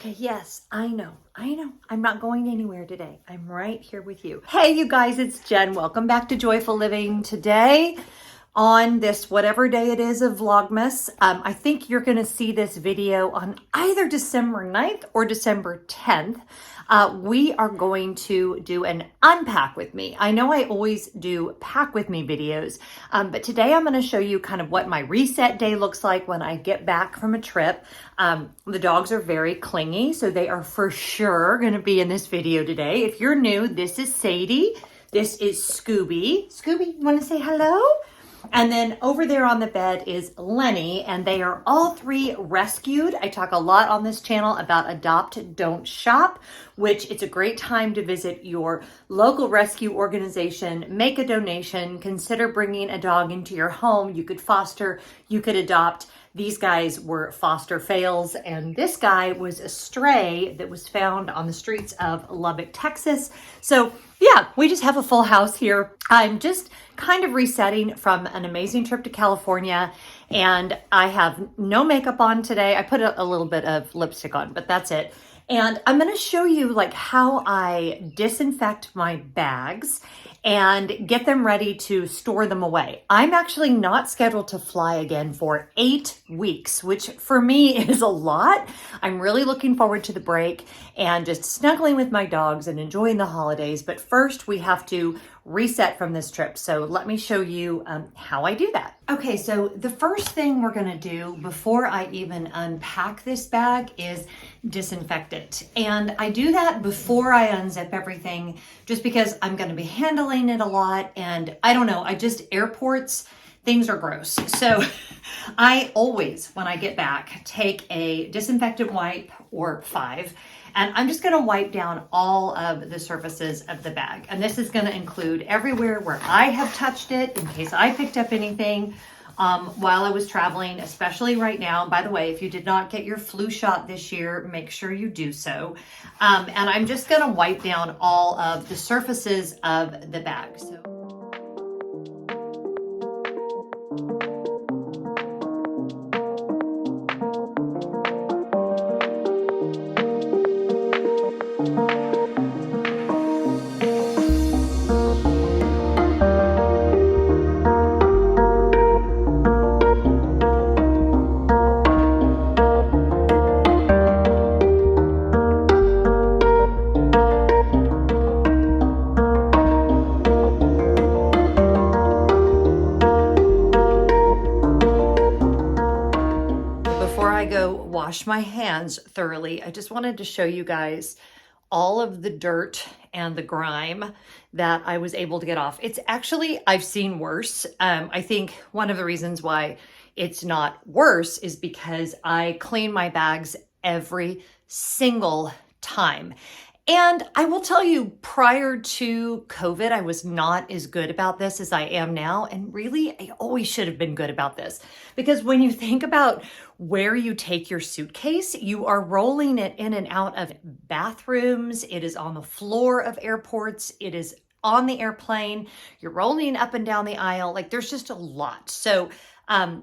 Okay, yes, I know. I'm not going anywhere today. I'm right here with you. Hey, you guys, it's Jen. Welcome back to Joyful Living. Today, on this whatever day it is of Vlogmas, I think you're going to see this video on either December 9th or December 10th. We are going to do an unpack with me. I know I always do pack with me videos, but today I'm going to show you kind of what my reset day looks like when I get back from a trip. The dogs are very clingy, so they are for sure going to be in this video today. If you're new, this is Sadie. This is Scooby. Scooby, you want to say hello? And then over there on the bed is Lenny, and they are all three rescued. I talk a lot on this channel about adopt, don't shop, which it's a great time to visit your local rescue organization, make a donation, consider bringing a dog into your home. You could foster, you could adopt. These guys were foster fails, and this guy was a stray that was found on the streets of Lubbock, Texas. So yeah, we just have a full house here. I'm just kind of resetting from an amazing trip to California, and I have no makeup on today. I put a little bit of lipstick on, but that's it. And I'm going to show you like how I disinfect my bags and get them ready to store them away. I'm actually not scheduled to fly again for 8 weeks, which for me is a lot. I'm really looking forward to the break and just snuggling with my dogs and enjoying the holidays. But first we have to reset from this trip. So let me show you how I do that. Okay, so the first thing we're gonna do before I even unpack this bag is disinfect it. And I do that before I unzip everything, just because I'm gonna be handling it a lot. And I don't know, airports, things are gross. So I always, when I get back, take a disinfectant wipe or 5, and I'm just gonna wipe down all of the surfaces of the bag. And this is gonna include everywhere where I have touched it in case I picked up anything while I was traveling, especially right now. By the way, if you did not get your flu shot this year, make sure you do so. And I'm just gonna wipe down all of the surfaces of the bag. Before I go wash my hands thoroughly, I just wanted to show you guys all of the dirt and the grime that I was able to get off. It's actually, I've seen worse. I think one of the reasons why it's not worse is because I clean my bags every single time. And I will tell you, prior to COVID, I was not as good about this as I am now. And really, I always should have been good about this. Because when you think about where you take your suitcase, you are rolling it in and out of bathrooms. It is on the floor of airports. It is on the airplane. You're rolling up and down the aisle. Like, there's just a lot. So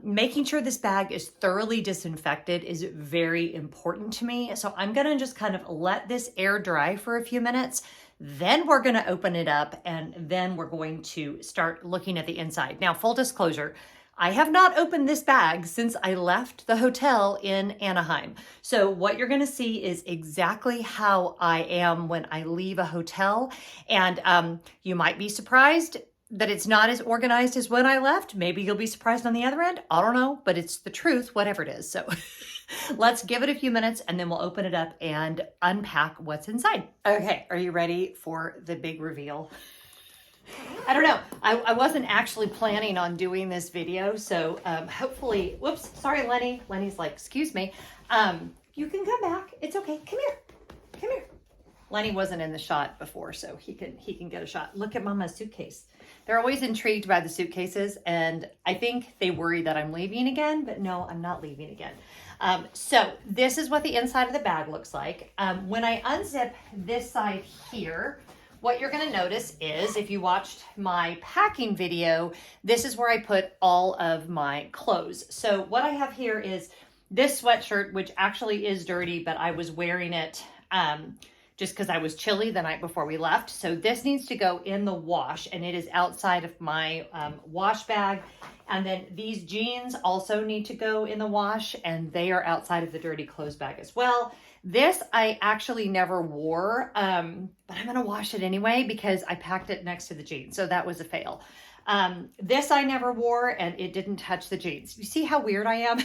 making sure this bag is thoroughly disinfected is very important to me. So I'm gonna just kind of let this air dry for a few minutes. Then we're gonna open it up, and then we're going to start looking at the inside. Now, full disclosure, I have not opened this bag since I left the hotel in Anaheim. So what you're gonna see is exactly how I am when I leave a hotel. And you might be surprised that it's not as organized as when I left. Maybe you'll be surprised on the other end. I don't know, but it's the truth, whatever it is. So let's give it a few minutes and then we'll open it up and unpack what's inside. Okay, are you ready for the big reveal? I don't know. I wasn't actually planning on doing this video, so hopefully, whoops, sorry, Lenny. Lenny's like, excuse me. You can come back. It's okay. Come here. Come here. Lenny wasn't in the shot before, so he can get a shot. Look at Mama's suitcase. They're always intrigued by the suitcases, and I think they worry that I'm leaving again, but no, I'm not leaving again. So this is what the inside of the bag looks like. When I unzip this side here, what you're gonna notice is, if you watched my packing video, this is where I put all of my clothes. So what I have here is this sweatshirt, which actually is dirty, but I was wearing it just because I was chilly the night before we left. So this needs to go in the wash, and it is outside of my wash bag. And then these jeans also need to go in the wash, and they are outside of the dirty clothes bag as well. This I actually never wore, but I'm gonna wash it anyway because I packed it next to the jeans. So that was a fail. This I never wore, and it didn't touch the jeans. You see how weird I am?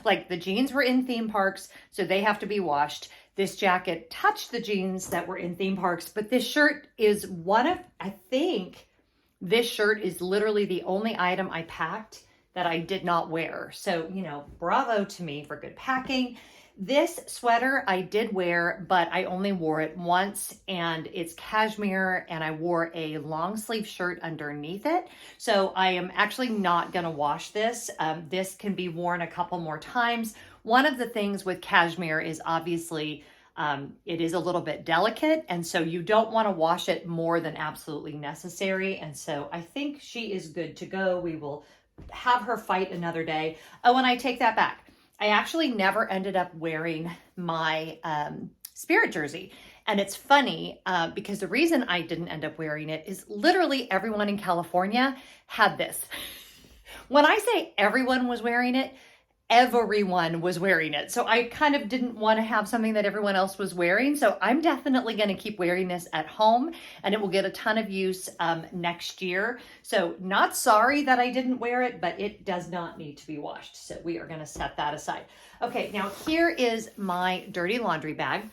Like, the jeans were in theme parks, so they have to be washed. This jacket touched the jeans that were in theme parks, but this shirt is one of, I think this shirt is literally the only item I packed that I did not wear. So, you know, bravo to me for good packing. This sweater I did wear, but I only wore it once, and it's cashmere, and I wore a long sleeve shirt underneath it. So I am actually not gonna wash this. This can be worn a couple more times. One of the things with cashmere is obviously it is a little bit delicate, and so you don't want to wash it more than absolutely necessary. And so I think she is good to go. We will have her fight another day. Oh, and I take that back. I actually never ended up wearing my Spirit jersey. And it's funny because the reason I didn't end up wearing it is literally everyone in California had this. When I say everyone was wearing it, everyone was wearing it. So I kind of didn't want to have something that everyone else was wearing. So I'm definitely going to keep wearing this at home, and it will get a ton of use next year. So not sorry that I didn't wear it, but it does not need to be washed. So we are going to set that aside. Okay, now here is my dirty laundry bag.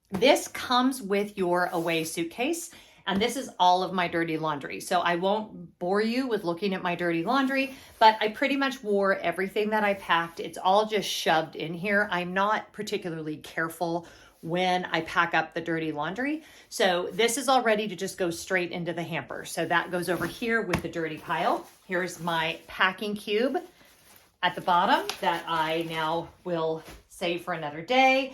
This comes with your away suitcase. And this is all of my dirty laundry. So I won't bore you with looking at my dirty laundry, but I pretty much wore everything that I packed. It's all just shoved in here. I'm not particularly careful when I pack up the dirty laundry. So this is all ready to just go straight into the hamper. So that goes over here with the dirty pile. Here's my packing cube at the bottom that I now will save for another day.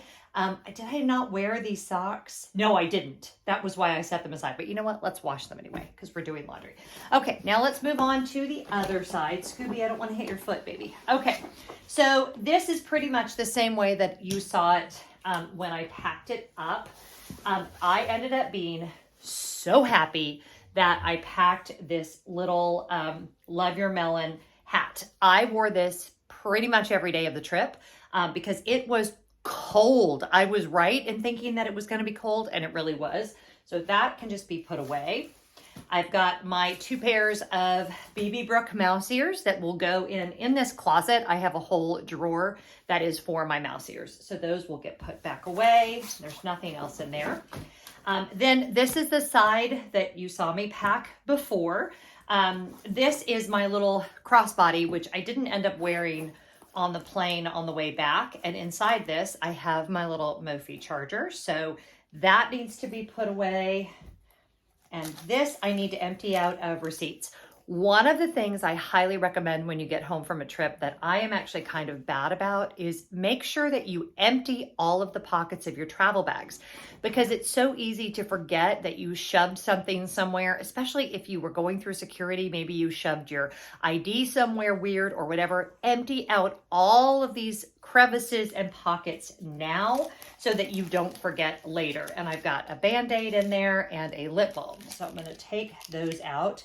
Did I not wear these socks? No, I didn't. That was why I set them aside. But you know what? Let's wash them anyway because we're doing laundry. Okay, now let's move on to the other side. Scooby, I don't want to hit your foot, baby. Okay, so this is pretty much the same way that you saw it when I packed it up. I ended up being so happy that I packed this little Love Your Melon hat. I wore this pretty much every day of the trip because it was cold. I was right in thinking that it was going to be cold, and it really was. So that can just be put away. I've got my 2 pairs of BB Brook mouse ears that will go in this closet. I have a whole drawer that is for my mouse ears. So those will get put back away. There's nothing else in there. Then this is the side that you saw me pack before. This is my little crossbody, which I didn't end up wearing on the plane on the way back. And inside this, I have my little Mophie charger. So that needs to be put away. And this I need to empty out of receipts. One of the things I highly recommend when you get home from a trip that I am actually kind of bad about is make sure that you empty all of the pockets of your travel bags, because it's so easy to forget that you shoved something somewhere, especially if you were going through security. Maybe you shoved your ID somewhere weird or whatever. Empty out all of these crevices and pockets now so that you don't forget later. And I've got a Band-Aid in there and a lip balm. So I'm going to take those out.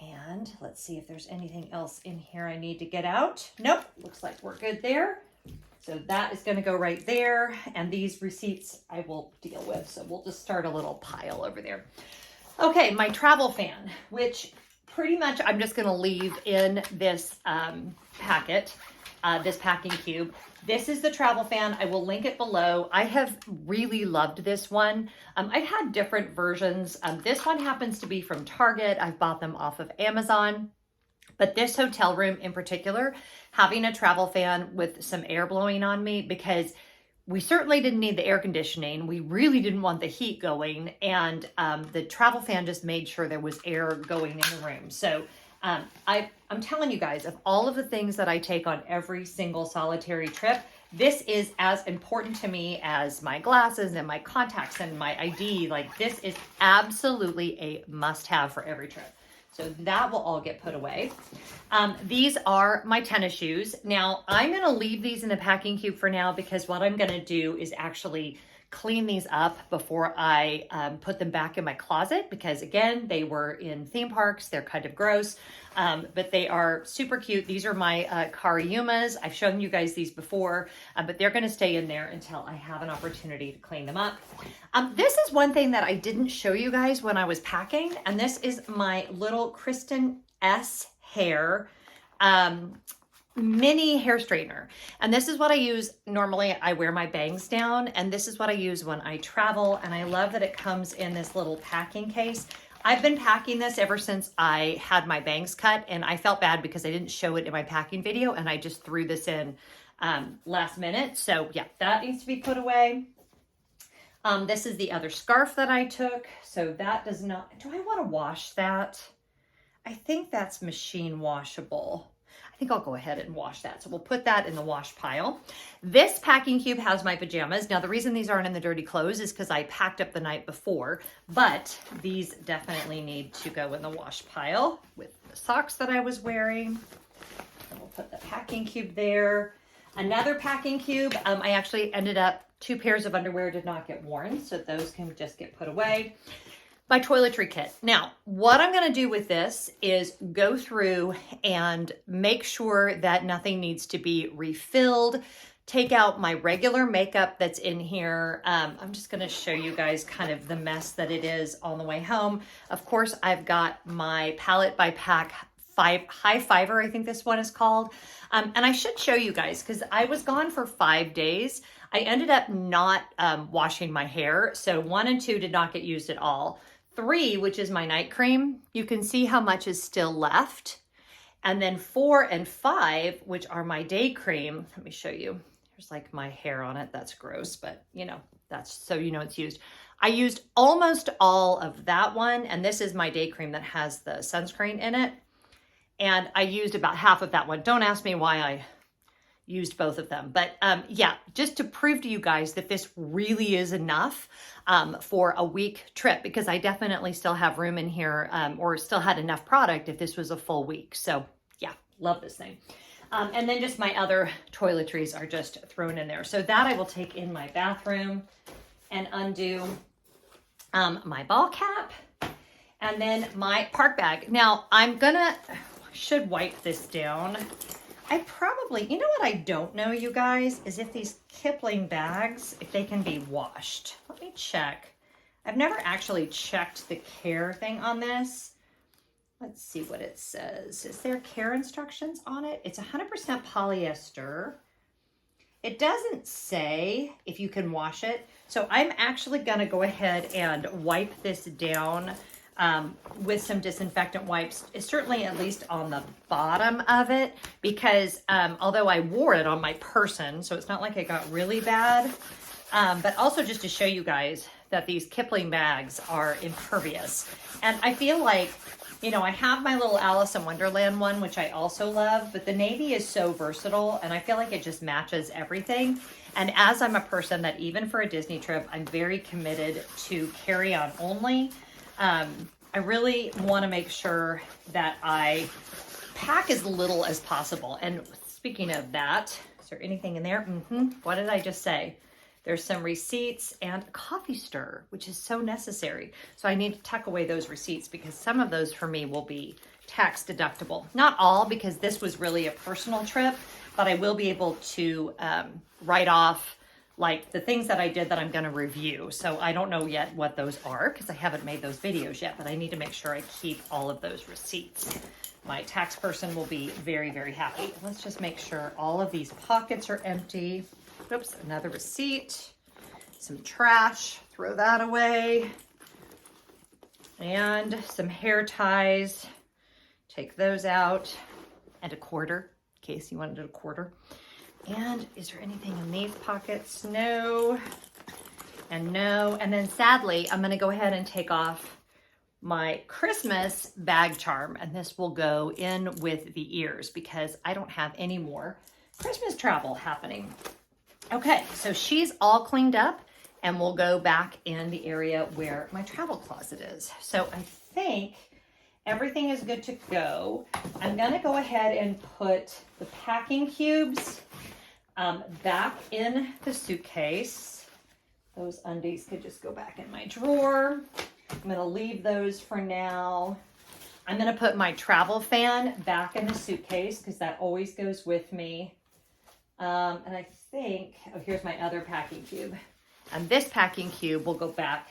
And let's see if there's anything else in here I need to get out. Nope, looks like we're good there. So that is going to go right there. And these receipts I will deal with. So we'll just start a little pile over there. Okay, my travel fan, which pretty much I'm just going to leave in this packet, this packing cube. This is the travel fan. I will link it below. I have really loved this one. I've had different versions. This one happens to be from Target. I've bought them off of Amazon. But this hotel room in particular, having a travel fan with some air blowing on me, because we certainly didn't need the air conditioning. We really didn't want the heat going. And the travel fan just made sure there was air going in the room. So I'm telling you guys, of all of the things that I take on every single solitary trip, this is as important to me as my glasses and my contacts and my ID. Like, this is absolutely a must-have for every trip. So that will all get put away. These are my tennis shoes. Now I'm going to leave these in a packing cube for now because what I'm going to do is actually clean these up before I put them back in my closet, because again, they were in theme parks. They're kind of gross, but they are super cute. These are my Kariyumas. I've shown you guys these before, but they're going to stay in there until I have an opportunity to clean them up. This is one thing that I didn't show you guys when I was packing, and this is my little Kristen S hair mini hair straightener. And this is what I use normally. I wear my bangs down, and this is what I use when I travel. And I love that it comes in this little packing case. I've been packing this ever since I had my bangs cut, and I felt bad because I didn't show it in my packing video, and I just threw this in last minute. So yeah, that needs to be put away. This is the other scarf that I took. So that does not, do I want to wash that? I think that's machine washable. I think I'll go ahead and wash that. So we'll put that in the wash pile. This packing cube has my pajamas. Now the reason these aren't in the dirty clothes is because I packed up the night before, but these definitely need to go in the wash pile with the socks that I was wearing. And we'll put the packing cube there. Another packing cube. I actually ended up, 2 pairs of underwear did not get worn, so those can just get put away. My toiletry kit. Now, what I'm going to do with this is go through and make sure that nothing needs to be refilled, take out my regular makeup that's in here. I'm just going to show you guys kind of the mess that it is on the way home. Of course, I've got my Palette by Pack High Fiber, I think this one is called. And I should show you guys because I was gone for 5 days. I ended up not washing my hair. So 1 and 2 did not get used at all. 3, which is my night cream, you can see how much is still left. And then 4 and 5, which are my day cream. Let me show you. There's like my hair on it. That's gross, but you know, that's so you know it's used. I used almost all of that one. And this is my day cream that has the sunscreen in it. And I used about half of that one. Don't ask me why I used both of them. But yeah, just to prove to you guys that this really is enough for a week trip, because I definitely still have room in here or still had enough product if this was a full week. So yeah, love this thing. And then just my other toiletries are just thrown in there. So that I will take in my bathroom and undo my ball cap and then my park bag. Now should wipe this down. I probably, you know what I don't know, you guys, is if these Kipling bags, if they can be washed. Let me check. I've never actually checked the care thing on this. Let's see what it says. Is there care instructions on it? It's 100% polyester. It doesn't say if you can wash it. So I'm actually gonna go ahead and wipe this down with some disinfectant wipes, certainly at least on the bottom of it, because although I wore it on my person, so it's not like it got really bad, but also just to show you guys that these Kipling bags are impervious. And I feel like, you know, I have my little Alice in Wonderland one, which I also love, but the navy is so versatile and I feel like it just matches everything. And as I'm a person that even for a Disney trip, I'm very committed to carry on only. I really want to make sure that I pack as little as possible. And speaking of that, is there anything in there? What did I just say? There's some receipts and a coffee stir, which is so necessary. So I need to tuck away those receipts because some of those for me will be tax deductible. Not all, because this was really a personal trip, but I will be able to write off like the things that I did that I'm going to review. So I don't know yet what those are because I haven't made those videos yet, but I need to make sure I keep all of those receipts. My tax person will be very, very happy. Let's just make sure all of these pockets are empty. Oops, another receipt, some trash, throw that away. And some hair ties, take those out. And a quarter, in case you wanted a quarter. And is there anything in these pockets? No, and no. And then sadly, I'm gonna go ahead and take off my Christmas bag charm, and this will go in with the ears because I don't have any more Christmas travel happening. Okay, so she's all cleaned up and we'll go back in the area where my travel closet is. So I think everything is good to go. I'm gonna go ahead and put the packing cubes back in the suitcase. Those undies could just go back in my drawer. I'm gonna leave those for now. I'm gonna put my travel fan back in the suitcase because that always goes with me. And I think, oh, here's my other packing cube. And this packing cube will go back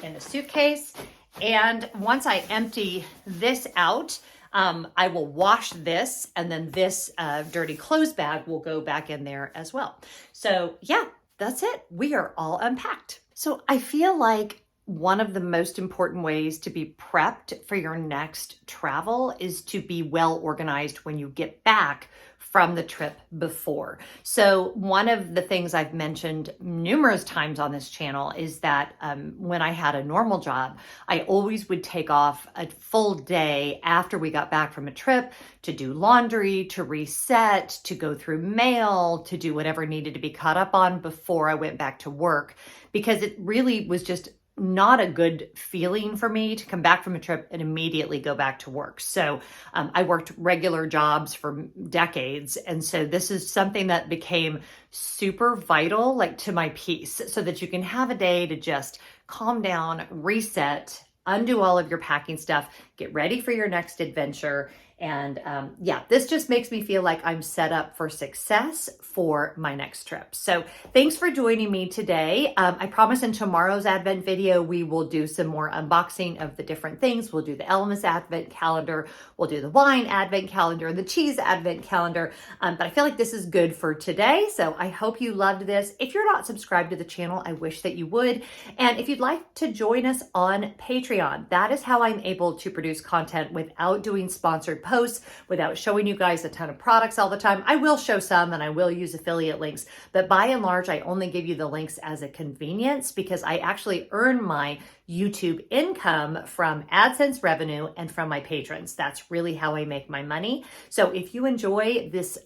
in the suitcase. And once I empty this out, I will wash this, and then this dirty clothes bag will go back in there as well. So yeah, that's it. We are all unpacked. So I feel like one of the most important ways to be prepped for your next travel is to be well organized when you get back from the trip before. So one of the things I've mentioned numerous times on this channel is that when I had a normal job, I always would take off a full day after we got back from a trip to do laundry, to reset, to go through mail, to do whatever needed to be caught up on before I went back to work, because it really was just not a good feeling for me to come back from a trip and immediately go back to work. So I worked regular jobs for decades. And so this is something that became super vital, like to my peace, so that you can have a day to just calm down, reset, undo all of your packing stuff, get ready for your next adventure. And yeah, this just makes me feel like I'm set up for success for my next trip. So thanks for joining me today. I promise in tomorrow's Advent video, we will do some more unboxing of the different things. We'll do the Elmas Advent calendar. We'll do the wine Advent calendar and the cheese Advent calendar. But I feel like this is good for today. So I hope you loved this. If you're not subscribed to the channel, I wish that you would. And if you'd like to join us on Patreon, that is how I'm able to produce content without doing sponsored posts, without showing you guys a ton of products all the time. I will show some and I will use affiliate links, but by and large, I only give you the links as a convenience because I actually earn my YouTube income from AdSense revenue and from my patrons. That's really how I make my money. So if you enjoy this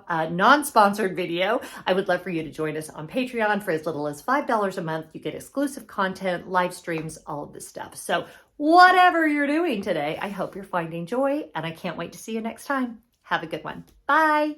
non-sponsored video, I would love for you to join us on Patreon for as little as $5 a month. You get exclusive content, live streams, all of this stuff. So whatever you're doing today, I hope you're finding joy, and I can't wait to see you next time. Have a good one. Bye.